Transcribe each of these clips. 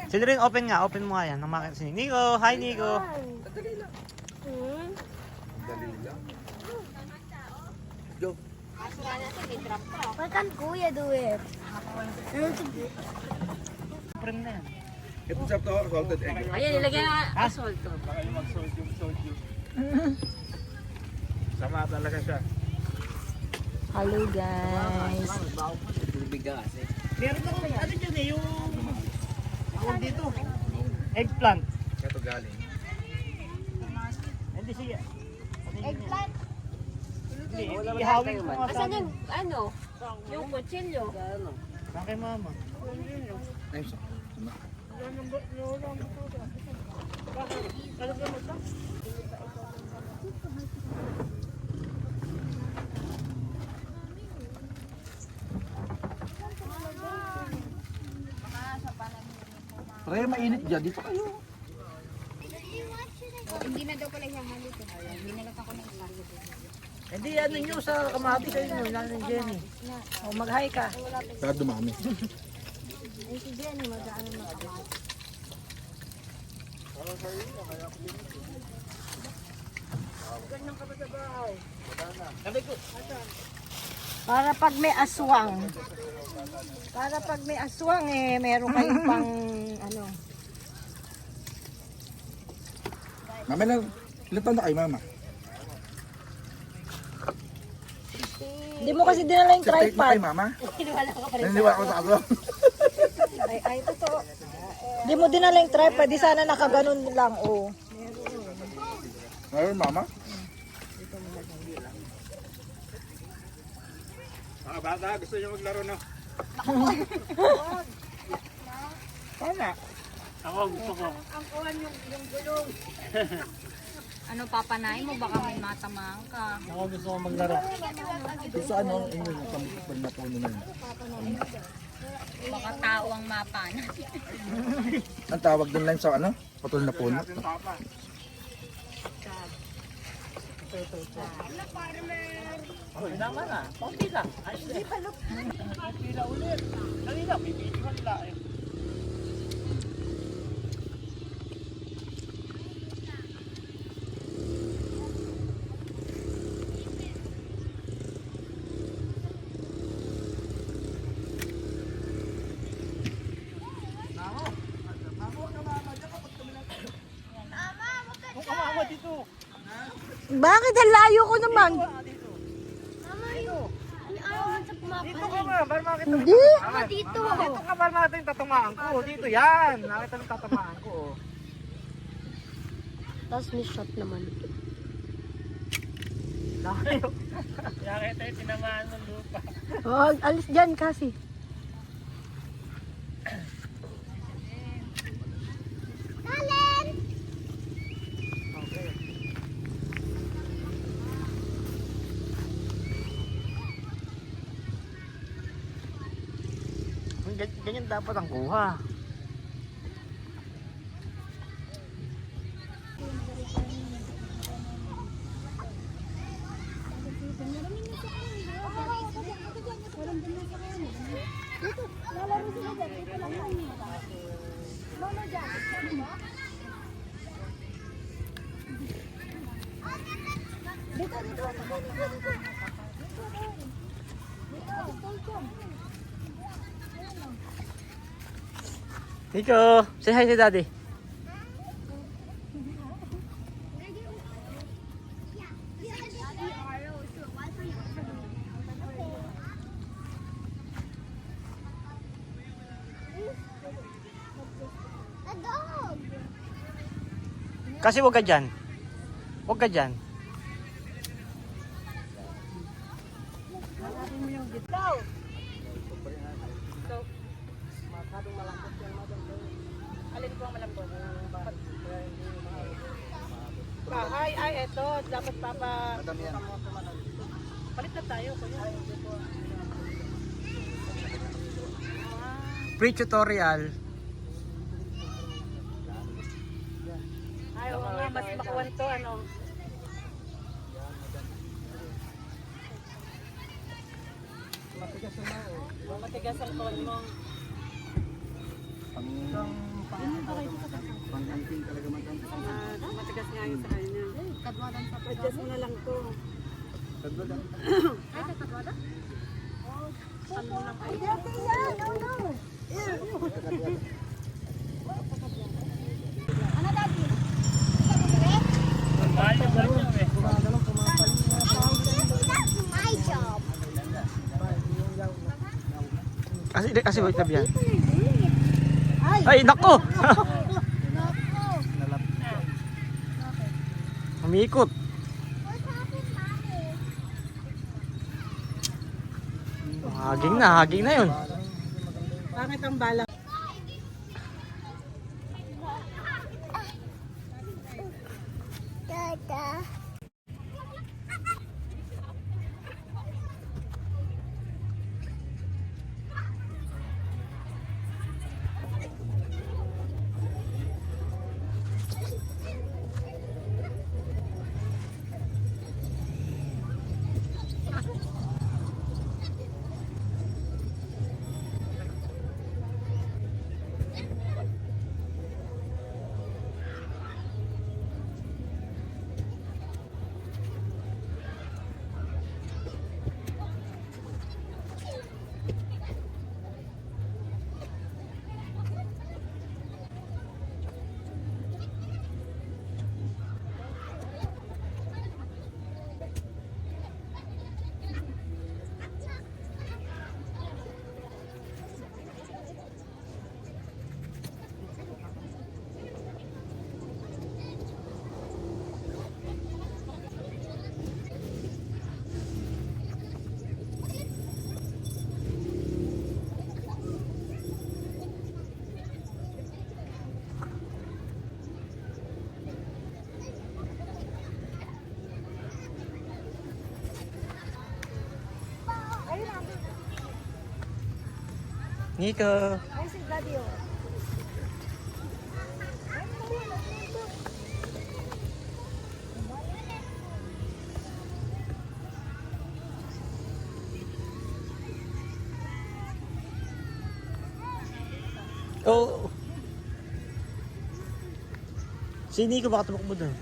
Sino rin, open nga, open mo nga yan. Nang makita si Nico. Hi, Nico. Dali lang. Dali lang. Go. Why can't Kuya do it? Prem na yan. Ito sa to, salted egg. Ayan, nilagyan na salt. Baka yung mag-sold you. Sama talaga siya. Hello guys. Meron ako, ano dyan eh, yung... dito. Eggplant. Ito galing. Hindi siya. Eggplant? Hindi, ihawin mo nga sa Asan amin. yung, ano? Yung kutsilyo. Saan kay mama? Ayun sa. Pre, mainit dyan. Dito kayo. Hindi na daw pala siyang halito. Binalat ako ng isa. Hindi, ano nyo sa kamahati kayo nyo, nanin Jenny. O, mag-hi ka. Saka dumami. Ay si Jenny, mag-ano na kamay. Para pag may aswang. Para pag may aswang eh, meron kayong pang ano. Mama na, ilan taon na kayo, mama? Hindi mo kasi dinala yung Take na tripod. kayo, mama? Naniniwala ko sa ako. Ay, totoo. Hindi mo dinala yung tripod, di sana nakaganon lang, oh. Ngayon, mama? Mga bata, gusto nyo maglaro na? Sana. Ako, gusto ko. Ano, papanain mo? Baka may matamaan ka. Ako gusto ko maglaro. Gusto ano, inyo yung pag napuno na yun. Baka tao ang mapana. Ang tawag doon lang sa ano? Patol na puno. Oh, naman na. Konti lang. Ay, hindi pa look. Pila ulit. Dali lang, may video nila eh. Bakit? Ang layo ko naman. Mama, yung ayaw mo sa pumapalit. Dito ka ba? Para makita mo. Hindi. Mama, dito. Dito ka ba natin tatamaan ko? Dito yan. Nakita mo tatamaan ko. Oh. Tapos may shot naman. Layo. Kaya tayo tinamaan ng lupa. Oh, alis dyan kasi. Okay. Ganyan dapat ang kuha. Nico, say hi to Daddy. A dog. Kasi huwag ka dyan. Huwag ka dyan. Hanapin mo yung gitlaw. Ito. Masyadong malambot yan, madam. Alin po ang malambot? Bahay, ay, eto. Dapat papa... Madam yan. Palit na tayo. Kuya. Pre-tutorial. Ay, oo nga, mas makuwan to, ano. Matigas ang kon mo. Pang-anting talaga madam. Matigas nga yun sa kanya. Adjust mo na lang to. Tagbadan. Ano, Daddy? Mahal yung ganyan eh. That's my job. Kasi wait lang yan. Ay, nako! Umiikot. What happened, Mommy? Haging na yun. Pangit ang bala. Dada. Nico. Ay, si Daddy, oh. Oh. Si Nico baka tumakbo doon.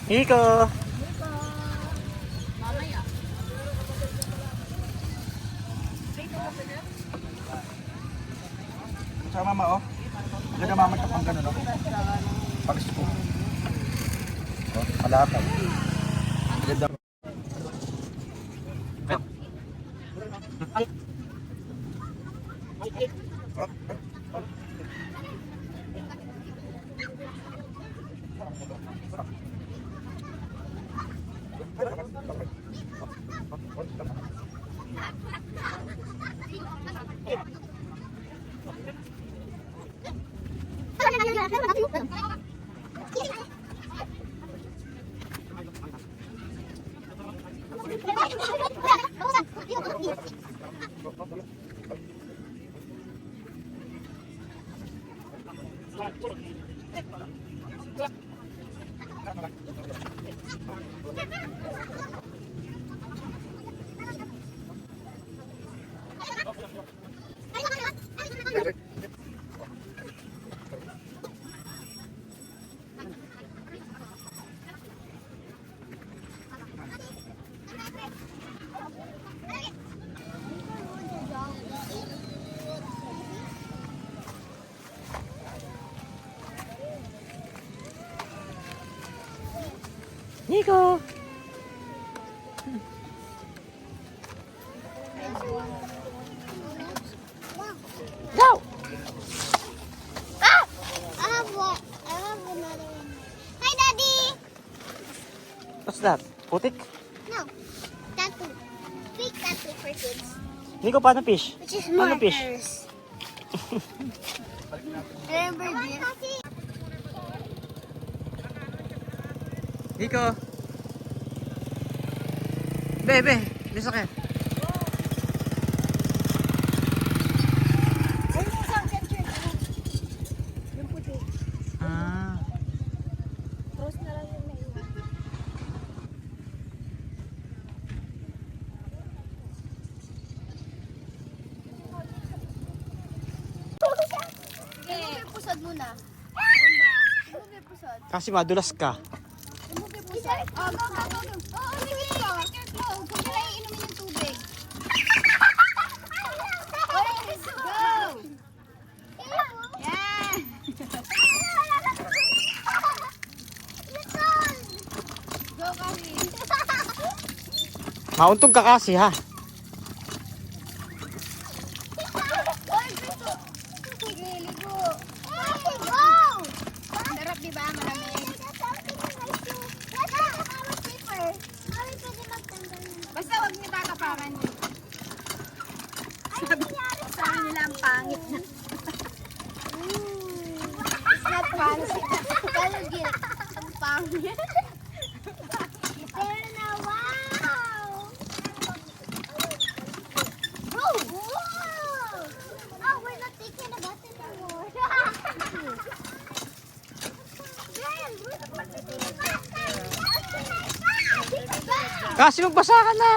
Nico. Sa mama oh. Ganda mama ka pang gano'n oh. Pag-spo. Oh, malapad. Ganda. Nico! Go! Ah! I have one. I have another one. Hi, Daddy. What's that? Putik? No. Tattoo. Big tattoo for kids. Nico, paano fish? Which is Ano fish? markers. Remember this? Nico! Bebe, bisa ka. Ah. Remove your pusod muna. Remove your pusod. Kasi madulas ka. Remove your pusod. Oh, go, go, go, go. Oh, sige ko. Go, kung wala inumin yung tubig. Let's go. Yeah. Go, Kami. Mauntog ka kasi ha. Sige, ligo. Go! Sarap, di ba? Malamig. Basta huwag niyo tatapakan niyo. Sa akin nila ang pangit na. It's not fancy. Pero guilt. Ang pangit. Pero na, wow! Oh, wow! Oh, we're not taking a bath anymore. Kasi magbasa ka na.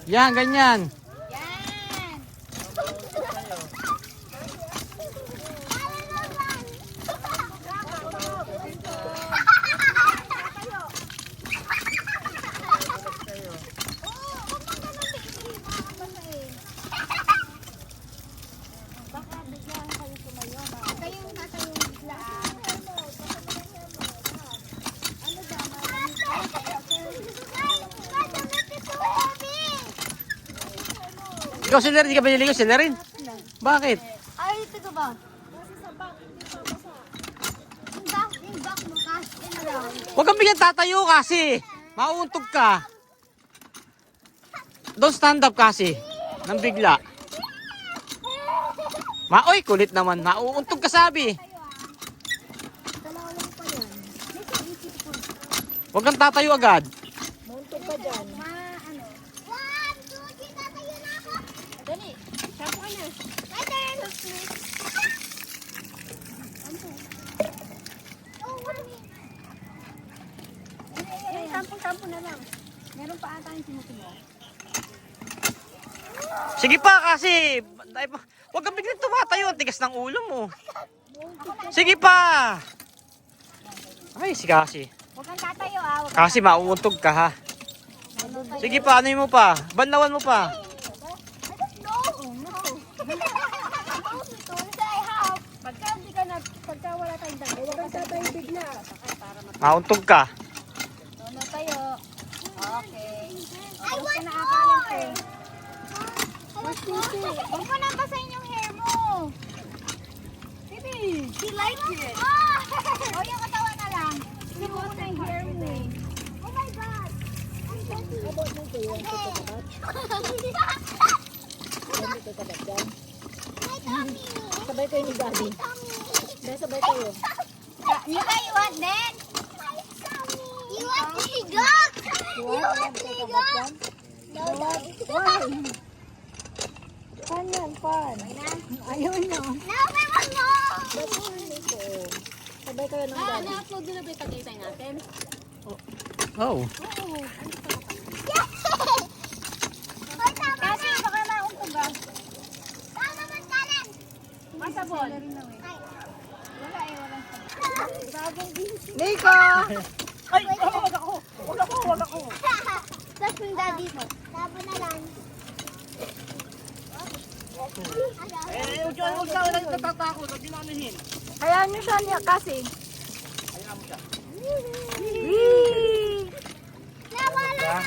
Yan, ganyan. Yan! Baka biglang kayo tumayo. Tayong tatayong bigla. Ano ba? Ikaw sila rin, di ka ba niligo sila rin? Bakit? Ay, ito ka ba? Yung back mo, cash in around. Huwag kang bigyan tatayo kasi. Mauuntog ka. Don't stand up kasi. Nang bigla. Oy, kulit naman. Mauuntog ka sabi. Dalawa lang pa yan. Huwag kang tatayo agad. Mauntog ka dyan. Ano? 1, 2, 3, tatayo na ako. Dali, shampoo ka na. My turn. Oh, what is it? Shampoo na lang. Meron pa ata yung sinusunod. Sige pa kasi. Huwag kang biglang tumatayo. Ang tigas ng ulo mo. Sige pa. Ay, si kasi. Huwag kang tatayo ah. Huwag Kasi mauuntog ka ha. Sige pa, ano mo pa? Banlawan mo pa. I don't know. Oh, no. Tools I have. Pagka wala tayong dami, huwag kang tatayo bigla. Mauuntog ka. Ano tayo? Okay. I want more! Huwag mo nang basahin yung hair mo. Baby, she likes it. O yung katawan na lang. Sinuot na yung hair mo eh. Oh my God. I'm sweaty. Abot mo ito yung Okay. Dito ka ba dyan? My tummy. Sabay kayo ni Daddy. My tummy. Sabay tayo. You want then? You want to go? You want to go? No, no. Pan yan, pan. Ayun na. No, we want more. Sabay kayo ng daddy. Na-upload na ba yung tagaytay natin? Oh. Kasi baka naumpog ba? Saan naman kanan? Masabon. Wala eh, wala. Nico! Ay, wag ako. Tapos yung daddy mo. Tabo na lang. Huwag ka lang natatakot. Huwag dinanuhin. Hayaan nyo siya niya kasi. Hayaan mo siya. Nawala na.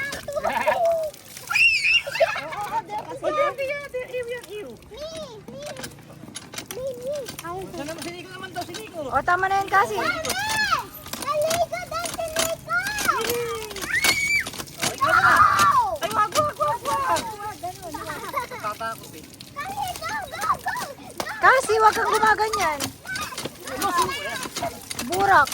Si Nico naman daw, si Nico. O, tama na yun kasi. Naligo daw si Nico! Ay, wag. Natatakot eh. Go! Kasi, wag kang gumaganyan. Burak.